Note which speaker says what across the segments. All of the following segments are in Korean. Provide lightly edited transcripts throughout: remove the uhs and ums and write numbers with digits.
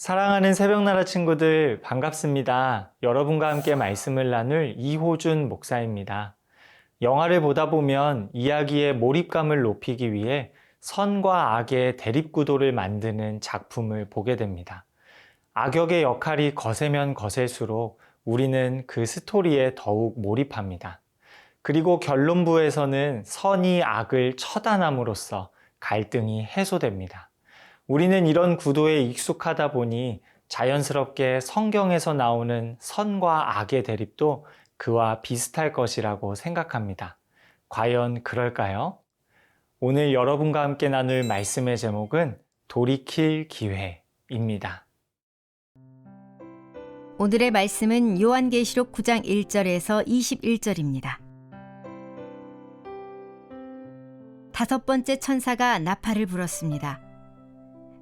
Speaker 1: 사랑하는 새벽나라 친구들 반갑습니다. 여러분과 함께 말씀을 나눌 이호준 목사입니다. 영화를 보다 보면 이야기의 몰입감을 높이기 위해 선과 악의 대립구도를 만드는 작품을 보게 됩니다. 악역의 역할이 거세면 거셀수록 우리는 그 스토리에 더욱 몰입합니다. 그리고 결론부에서는 선이 악을 처단함으로써 갈등이 해소됩니다. 우리는 이런 구도에 익숙하다 보니 자연스럽게 성경에서 나오는 선과 악의 대립도 그와 비슷할 것이라고 생각합니다. 과연 그럴까요? 오늘 여러분과 함께 나눌 말씀의 제목은 돌이킬 기회입니다.
Speaker 2: 오늘의 말씀은 요한계시록 9장 1절에서 21절입니다. 다섯 번째 천사가 나팔을 불었습니다.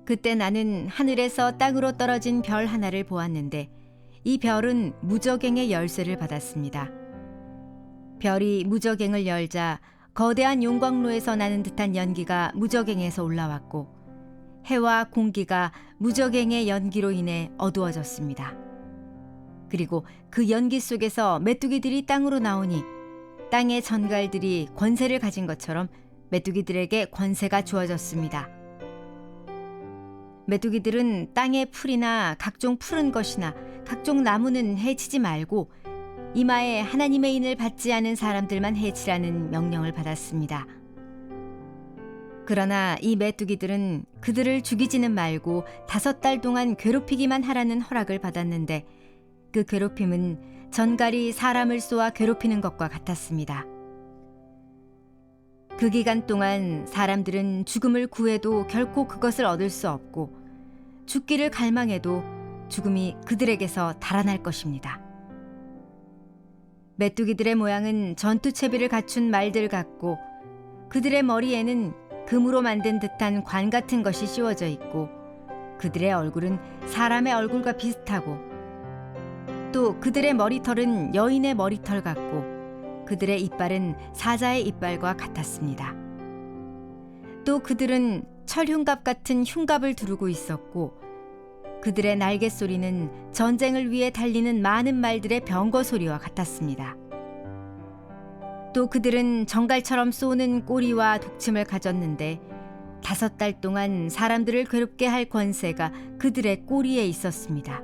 Speaker 2: 그때 나는 하늘에서 땅으로 떨어진 별 하나를 보았는데 이 별은 무저갱의 열쇠를 받았습니다. 별이 무저갱을 열자 거대한 용광로에서 나는 듯한 연기가 무저갱에서 올라왔고 해와 공기가 무저갱의 연기로 인해 어두워졌습니다. 그리고 그 연기 속에서 메뚜기들이 땅으로 나오니 땅의 전갈들이 권세를 가진 것처럼 메뚜기들에게 권세가 주어졌습니다. 메뚜기들은 땅의 풀이나 각종 푸른 것이나 각종 나무는 해치지 말고 이마에 하나님의 인을 받지 않은 사람들만 해치라는 명령을 받았습니다. 그러나 이 메뚜기들은 그들을 죽이지는 말고 5달 동안 괴롭히기만 하라는 허락을 받았는데 그 괴롭힘은 전갈이 사람을 쏘아 괴롭히는 것과 같았습니다. 그 기간 동안 사람들은 죽음을 구해도 결코 그것을 얻을 수 없고 죽기를 갈망해도 죽음이 그들에게서 달아날 것입니다. 메뚜기들의 모양은 전투체비를 갖춘 말들 같고 그들의 머리에는 금으로 만든 듯한 관 같은 것이 씌워져 있고 그들의 얼굴은 사람의 얼굴과 비슷하고 또 그들의 머리털은 여인의 머리털 같고 그들의 이빨은 사자의 이빨과 같았습니다. 또 그들은 철흉갑 같은 흉갑을 두르고 있었고 그들의 날개 소리는 전쟁을 위해 달리는 많은 말들의 병거 소리와 같았습니다. 또 그들은 정갈처럼 쏘는 꼬리와 독침을 가졌는데 5달 동안 사람들을 괴롭게 할 권세가 그들의 꼬리에 있었습니다.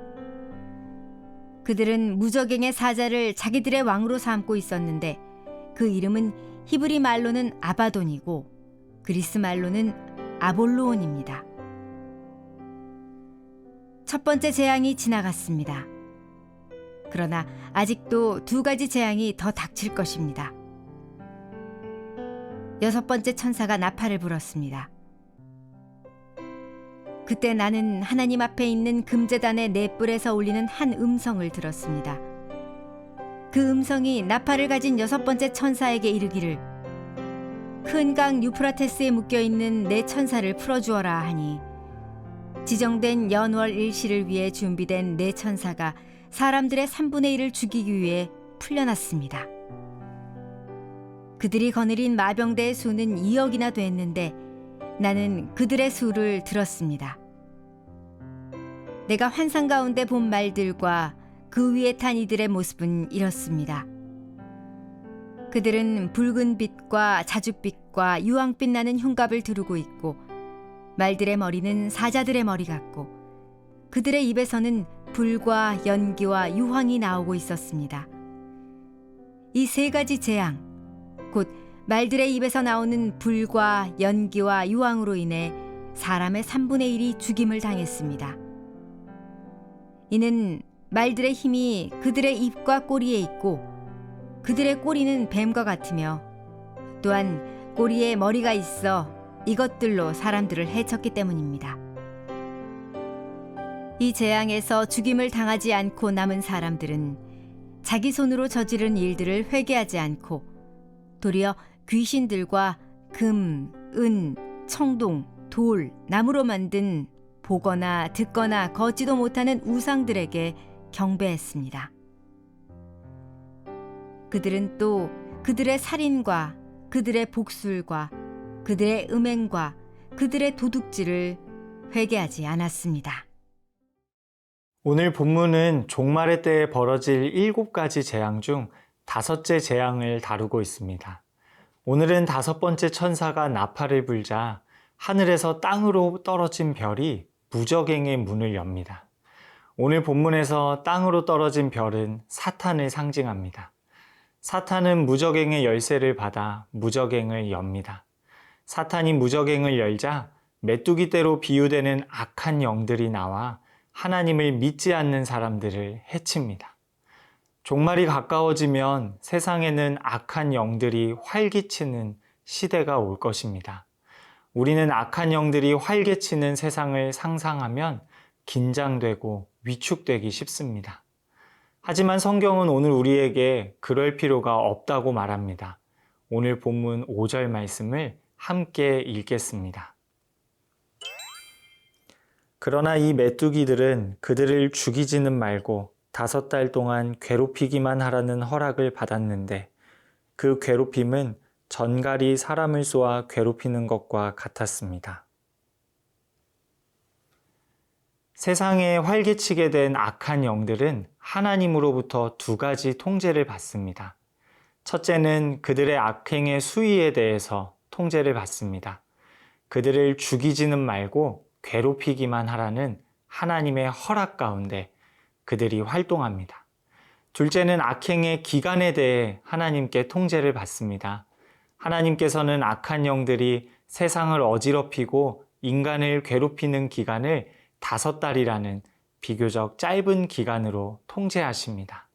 Speaker 2: 그들은 무저갱의 사자를 자기들의 왕으로 삼고 있었는데 그 이름은 히브리 말로는 아바돈이고 그리스 말로는 아볼로온입니다. 첫 번째 재앙이 지나갔습니다. 그러나 아직도 2가지 재앙이 더 닥칠 것입니다. 6번째 천사가 나팔을 불었습니다. 그때 나는 하나님 앞에 있는 금제단의 넷불에서 울리는 한 음성을 들었습니다. 그 음성이 나팔을 가진 6번째 천사에게 이르기를 큰 강 유프라테스에 묶여있는 내 천사를 풀어주어라 하니 지정된 연월 일시를 위해 준비된 내 천사가 사람들의 3분의 1을 죽이기 위해 풀려났습니다. 그들이 거느린 마병대의 수는 2억이나 됐는데 나는 그들의 수를 들었습니다. 내가 환상 가운데 본 말들과 그 위에 탄 이들의 모습은 이렇습니다. 그들은 붉은 빛과 자줏빛과 유황빛 나는 흉갑을 두르고 있고 말들의 머리는 사자들의 머리 같고 그들의 입에서는 불과 연기와 유황이 나오고 있었습니다. 이 3가지 재앙, 곧 말들의 입에서 나오는 불과 연기와 유황으로 인해 사람의 3분의 1이 죽임을 당했습니다. 이는 말들의 힘이 그들의 입과 꼬리에 있고 그들의 꼬리는 뱀과 같으며 또한 꼬리에 머리가 있어 이것들로 사람들을 해쳤기 때문입니다. 이 재앙에서 죽임을 당하지 않고 남은 사람들은 자기 손으로 저지른 일들을 회개하지 않고 도리어 귀신들과 금, 은, 청동, 돌, 나무로 만든 보거나 듣거나 걷지도 못하는 우상들에게 경배했습니다. 그들은 또 그들의 살인과 그들의 복술과 그들의 음행과 그들의 도둑질을 회개하지 않았습니다.
Speaker 1: 오늘 본문은 종말의 때에 벌어질 7가지 재앙 중 5째 재앙을 다루고 있습니다. 오늘은 5번째 천사가 나팔을 불자 하늘에서 땅으로 떨어진 별이 무저갱의 문을 엽니다. 오늘 본문에서 땅으로 떨어진 별은 사탄을 상징합니다. 사탄은 무저갱의 열쇠를 받아 무저갱을 엽니다. 사탄이 무저갱을 열자 메뚜기떼로 비유되는 악한 영들이 나와 하나님을 믿지 않는 사람들을 해칩니다. 종말이 가까워지면 세상에는 악한 영들이 활기치는 시대가 올 것입니다. 우리는 악한 영들이 활개치는 세상을 상상하면 긴장되고 위축되기 쉽습니다. 하지만 성경은 오늘 우리에게 그럴 필요가 없다고 말합니다. 오늘 본문 5절 말씀을 함께 읽겠습니다. 그러나 이 메뚜기들은 그들을 죽이지는 말고 5달 동안 괴롭히기만 하라는 허락을 받았는데 그 괴롭힘은 전갈이 사람을 쏘아 괴롭히는 것과 같았습니다. 세상에 활개치게 된 악한 영들은 하나님으로부터 2가지 통제를 받습니다. 첫째는 그들의 악행의 수위에 대해서 통제를 받습니다. 그들을 죽이지는 말고 괴롭히기만 하라는 하나님의 허락 가운데 그들이 활동합니다. 둘째는 악행의 기간에 대해 하나님께 통제를 받습니다. 하나님께서는 악한 영들이 세상을 어지럽히고 인간을 괴롭히는 기간을 5달이라는 비교적 짧은 기간으로 통제하십니다.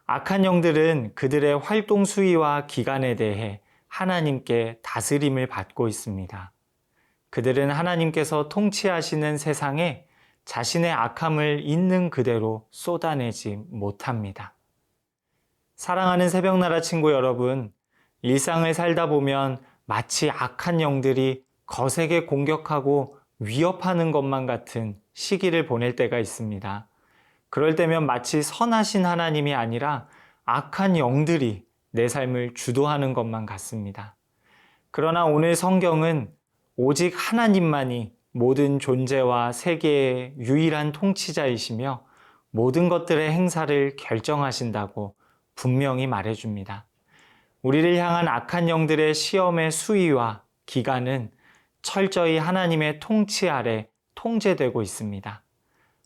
Speaker 1: 악한 영들은 그들의 활동 수위와 기간에 대해 하나님께 다스림을 받고 있습니다. 그들은 하나님께서 통치하시는 세상에 자신의 악함을 있는 그대로 쏟아내지 못합니다. 사랑하는 새벽나라 친구 여러분, 일상을 살다 보면 마치 악한 영들이 거세게 공격하고 위협하는 것만 같은 시기를 보낼 때가 있습니다. 그럴 때면 마치 선하신 하나님이 아니라 악한 영들이 내 삶을 주도하는 것만 같습니다. 그러나 오늘 성경은 오직 하나님만이 모든 존재와 세계의 유일한 통치자이시며 모든 것들의 행사를 결정하신다고 분명히 말해줍니다. 우리를 향한 악한 영들의 시험의 수위와 기간은 철저히 하나님의 통치 아래 통제되고 있습니다.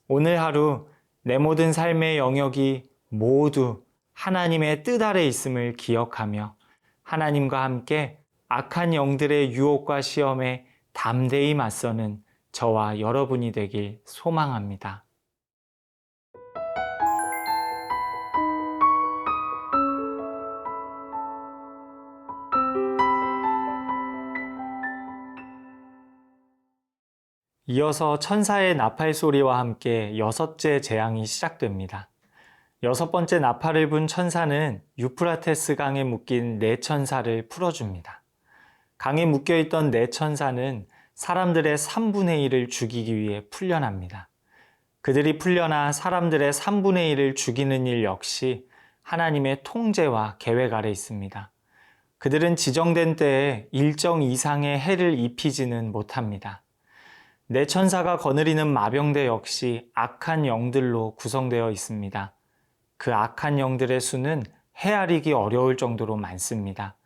Speaker 1: 오늘 하루 내 모든 삶의 영역이 모두 하나님의 뜻 아래 있음을 기억하며 하나님과 함께 악한 영들의 유혹과 시험에 담대히 맞서는 저와 여러분이 되길 소망합니다. 이어서 천사의 나팔 소리와 함께 6째 재앙이 시작됩니다. 6번째 나팔을 분 천사는 유프라테스 강에 묶인 4천사를 풀어줍니다. 강에 묶여있던 4천사는 사람들의 3분의 1을 죽이기 위해 풀려납니다. 그들이 풀려나 사람들의 3분의 1을 죽이는 일 역시 하나님의 통제와 계획 아래 있습니다. 그들은 지정된 때에 일정 이상의 해를 입히지는 못합니다. 4천사가 거느리는 마병대 역시 악한 영들로 구성되어 있습니다. 그 악한 영들의 수는 헤아리기 어려울 정도로 많습니다.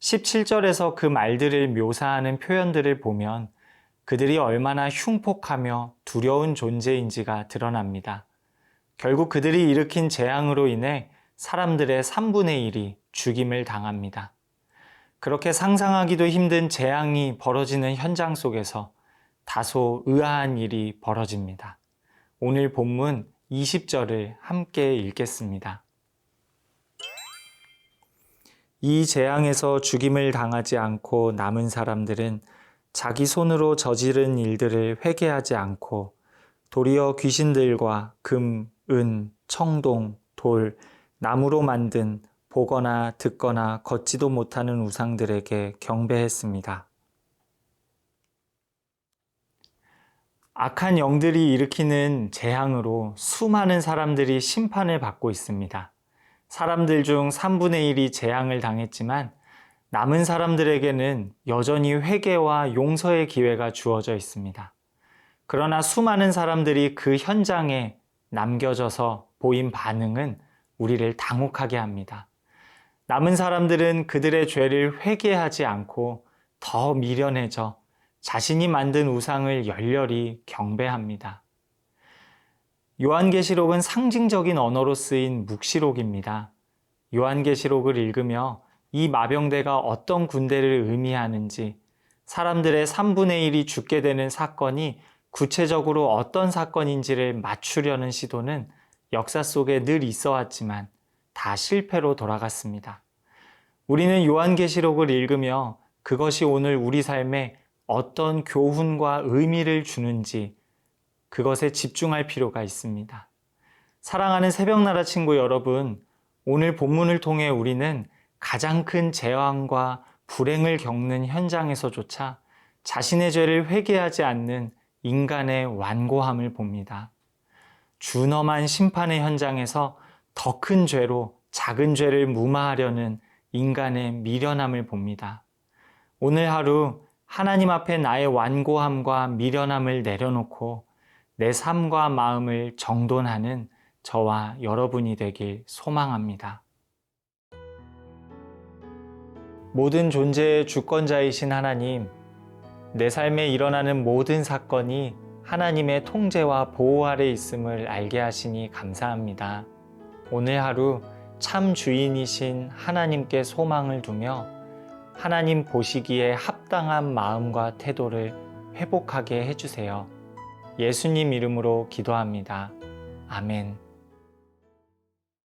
Speaker 1: 17절에서 그 말들을 묘사하는 표현들을 보면 그들이 얼마나 흉폭하며 두려운 존재인지가 드러납니다. 결국 그들이 일으킨 재앙으로 인해 사람들의 3분의 1이 죽임을 당합니다. 그렇게 상상하기도 힘든 재앙이 벌어지는 현장 속에서 다소 의아한 일이 벌어집니다. 오늘 본문 20절을 함께 읽겠습니다. 이 재앙에서 죽임을 당하지 않고 남은 사람들은 자기 손으로 저지른 일들을 회개하지 않고 도리어 귀신들과 금, 은, 청동, 돌, 나무로 만든 보거나 듣거나 걷지도 못하는 우상들에게 경배했습니다. 악한 영들이 일으키는 재앙으로 수많은 사람들이 심판을 받고 있습니다. 사람들 중 3분의 1이 재앙을 당했지만 남은 사람들에게는 여전히 회개와 용서의 기회가 주어져 있습니다. 그러나 수많은 사람들이 그 현장에 남겨져서 보인 반응은 우리를 당혹하게 합니다. 남은 사람들은 그들의 죄를 회개하지 않고 더 미련해져 자신이 만든 우상을 열렬히 경배합니다. 요한계시록은 상징적인 언어로 쓰인 묵시록입니다. 요한계시록을 읽으며 이 마병대가 어떤 군대를 의미하는지, 사람들의 3분의 1이 죽게 되는 사건이 구체적으로 어떤 사건인지를 맞추려는 시도는 역사 속에 늘 있어 왔지만 다 실패로 돌아갔습니다. 우리는 요한계시록을 읽으며 그것이 오늘 우리 삶에 어떤 교훈과 의미를 주는지 그것에 집중할 필요가 있습니다. 사랑하는 새벽나라 친구 여러분, 오늘 본문을 통해 우리는 가장 큰 재앙과 불행을 겪는 현장에서조차 자신의 죄를 회개하지 않는 인간의 완고함을 봅니다. 준엄한 심판의 현장에서 더 큰 죄로 작은 죄를 무마하려는 인간의 미련함을 봅니다. 오늘 하루 하나님 앞에 나의 완고함과 미련함을 내려놓고 내 삶과 마음을 정돈하는 저와 여러분이 되길 소망합니다. 모든 존재의 주권자이신 하나님, 내 삶에 일어나는 모든 사건이 하나님의 통제와 보호 아래 있음을 알게 하시니 감사합니다. 오늘 하루 참 주인이신 하나님께 소망을 두며 하나님 보시기에 합당한 마음과 태도를 회복하게 해주세요. 예수님 이름으로 기도합니다. 아멘.